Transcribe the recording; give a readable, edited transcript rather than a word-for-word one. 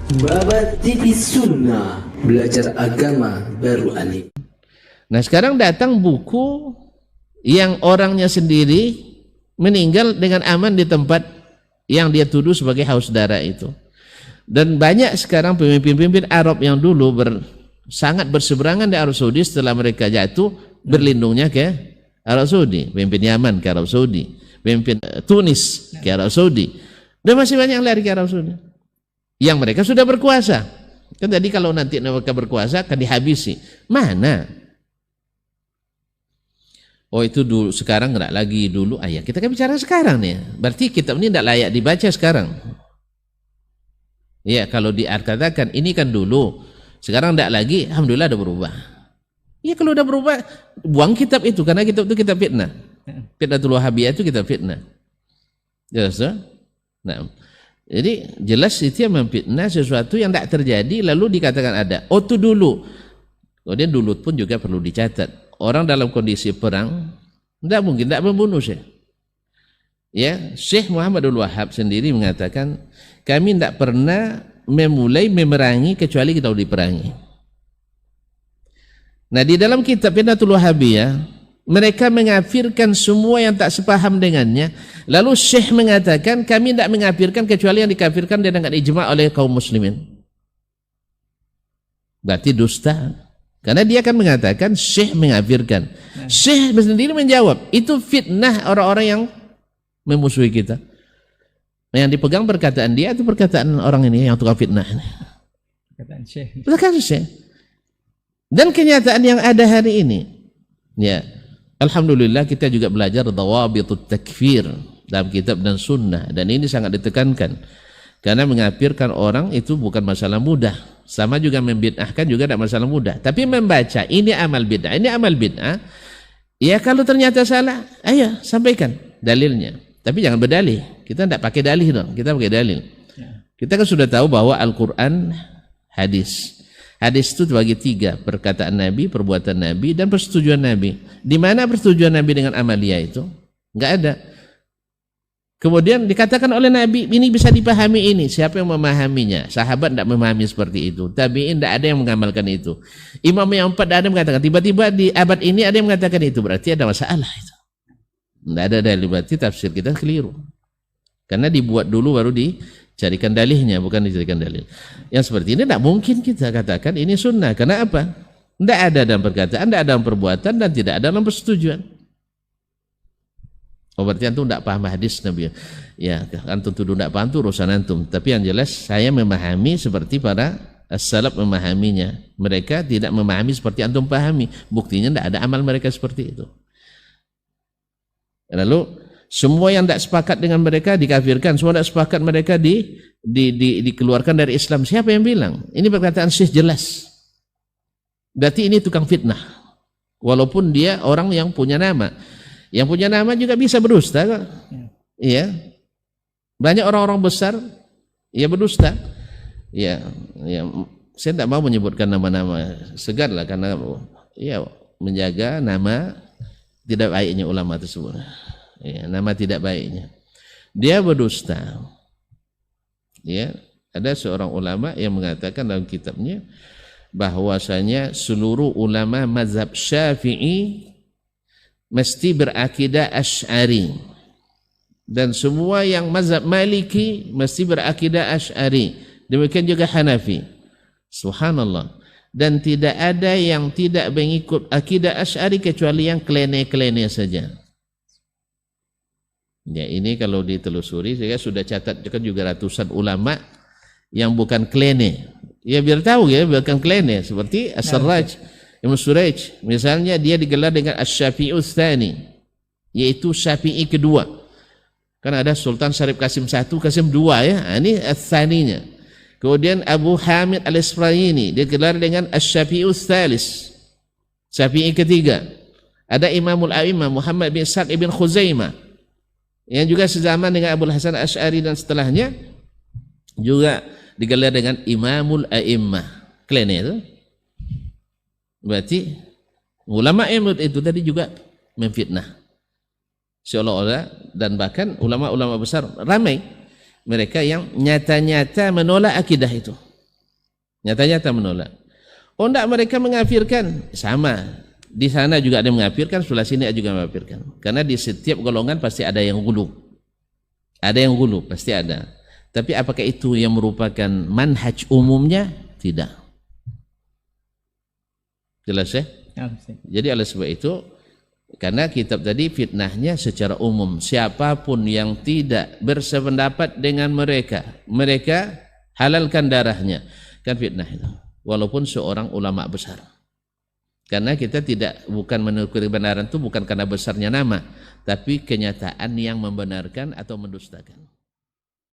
Babat TV Sunnah, belajar agama baru alim. Nah sekarang datang buku yang orangnya sendiri meninggal dengan aman di tempat yang dia tuduh sebagai haus darah itu. Dan banyak sekarang pemimpin-pemimpin Arab yang dulu sangat berseberangan di Arab Saudi, setelah mereka jatuh berlindungnya ke Arab Saudi. Pemimpin Yaman ke Arab Saudi, pemimpin Tunis ke Arab Saudi, dan masih banyak yang lari ke Arab Saudi yang mereka sudah berkuasa. Kan tadi kalau nanti mereka berkuasa akan dihabisi. Mana? Oh itu dulu, sekarang enggak lagi dulu. Ya kita kan bicara sekarang nih. Berarti kitab ini tidak layak dibaca sekarang. Ya kalau dikatakan ini kan dulu, sekarang tidak lagi, alhamdulillah ada berubah. Ya kalau udah berubah, buang kitab itu, karena kitab itu kitab fitnah. Fitnatul Wahabiyah itu kitab fitnah. Jelas, nah, jadi jelas itu yang memfitnah sesuatu yang tidak terjadi lalu dikatakan ada. Oh itu dulu. Kemudian dulu pun juga perlu dicatat. Orang dalam kondisi perang tidak mungkin tidak membunuh Syekh. Ya, Syekh Muhammadul Wahhab sendiri mengatakan kami tidak pernah memulai memerangi kecuali kita sudah diperangi. Nah di dalam kitab Fitnatul Wahabiyah mereka mengafirkan semua yang tak sepaham dengannya. Lalu Syekh mengatakan kami tidak mengafirkan kecuali yang dikafirkan dengan ijma' oleh kaum muslimin. Berarti dusta. Karena dia akan mengatakan Syekh mengafirkan. Syekh sendiri menjawab itu fitnah orang-orang yang memusuhi kita. Yang dipegang perkataan dia atau perkataan orang ini yang tukang fitnah? Perkataan Syekh. Perkataan Syekh. Dan kenyataan yang ada hari ini, ya, alhamdulillah kita juga belajar dhawabitut takfir dalam kitab dan sunnah, dan ini sangat ditekankan karena mengafirkan orang itu bukan masalah mudah, sama juga membid'ahkan juga tidak masalah mudah, tapi membaca ini amal bid'ah, ini amal bid'ah, ya kalau ternyata salah, ayo sampaikan dalilnya, tapi jangan berdalih. Kita tidak pakai dalih dong, kita pakai dalil. Kita kan sudah tahu bahwa Al-Quran hadis. Hadis itu bagi tiga, perkataan Nabi, perbuatan Nabi, dan persetujuan Nabi. Di mana persetujuan Nabi dengan amalia itu? Enggak ada. Kemudian dikatakan oleh Nabi, ini bisa dipahami ini. Siapa yang memahaminya? Sahabat tidak memahami seperti itu. Tabi'in tidak ada yang mengamalkan itu. Imam yang empat ada yang mengatakan, tiba-tiba di abad ini ada yang mengatakan itu. Berarti ada masalah itu. Tidak ada dalil, berarti tafsir kita keliru. Karena dibuat dulu baru dicarikan dalihnya, bukan dicarikan dalil. Yang seperti ini tidak mungkin kita katakan ini sunnah. Karena apa? Tidak ada dalam perkataan, tidak ada dalam perbuatan, dan tidak ada dalam persetujuan. Oh berarti antum tidak paham hadis Nabi. Ya, antum tuduh tidak paham itu urusan antum. Tapi yang jelas saya memahami seperti para as-salaf memahaminya. Mereka tidak memahami seperti antum pahami. Buktinya tidak ada amal mereka seperti itu. Lalu semua yang tidak sepakat dengan mereka dikafirkan, semua tidak sepakat mereka dikeluarkan dari Islam. Siapa yang bilang? Ini perkataan Syekh jelas. Berarti ini tukang fitnah. Walaupun dia orang yang punya nama. Yang punya nama juga bisa berdusta kok. Iya. Banyak orang-orang besar ya berdusta. Ya, saya tidak mau menyebutkan nama-nama, segarlah karena ya menjaga nama tidak baiknya ulama tersebut. Ya, nama tidak baiknya. Dia berdusta. Ya, ada seorang ulama yang mengatakan dalam kitabnya bahwasanya seluruh ulama mazhab Syafi'i mesti berakidah Asy'ari, dan semua yang mazhab Maliki mesti berakidah Asy'ari. Demikian juga Hanafi. Subhanallah. Dan tidak ada yang tidak mengikut akidah Asy'ari kecuali yang klene-klene saja. Ya ini kalau ditelusuri, saya sudah catat juga ratusan ulama yang bukan klene. Ya biar tahu ya, bukan klene. Seperti As-Sarraj, Ibn Suraj. Misalnya dia digelar dengan Asy-Syafi'us Tsani, yaitu Syafi'i kedua. Kan ada Sultan Syarif Qasim 1, Qasim 2 ya. Ini Ats-Tsaninya. Kemudian Abu Hamid Al-Isfrayini digelar dengan Asy-Syafi'us Tsalis, Syafi'i ketiga. Ada Imamul A'imah Muhammad bin Ishaq ibn Khuzaimah yang juga sezaman dengan Abu Hasan Asy'ari dan setelahnya, juga digelar dengan Imamul A'immah. Klene itu. Berarti ulama itu tadi juga memfitnah. Seolah-olah, dan bahkan ulama-ulama besar ramai mereka yang nyata-nyata menolak akidah itu. Nyata-nyata menolak. Oh enggak, mereka mengafirkan. Sama. Di sana juga ada yang mengafirkan, sebelah sini juga mengafirkan. Karena di setiap golongan pasti ada yang gulu. Ada yang gulu, pasti ada. Tapi apakah itu yang merupakan manhaj umumnya? Tidak. Jelas ya? Ya, Ustaz. Jadi oleh sebab itu, karena kitab tadi fitnahnya secara umum, siapapun yang tidak bersependapat dengan mereka halalkan darahnya, kan fitnah itu, walaupun seorang ulama besar. Karena kita bukan menukil kebenaran itu bukan karena besarnya nama, tapi kenyataan yang membenarkan atau mendustakan.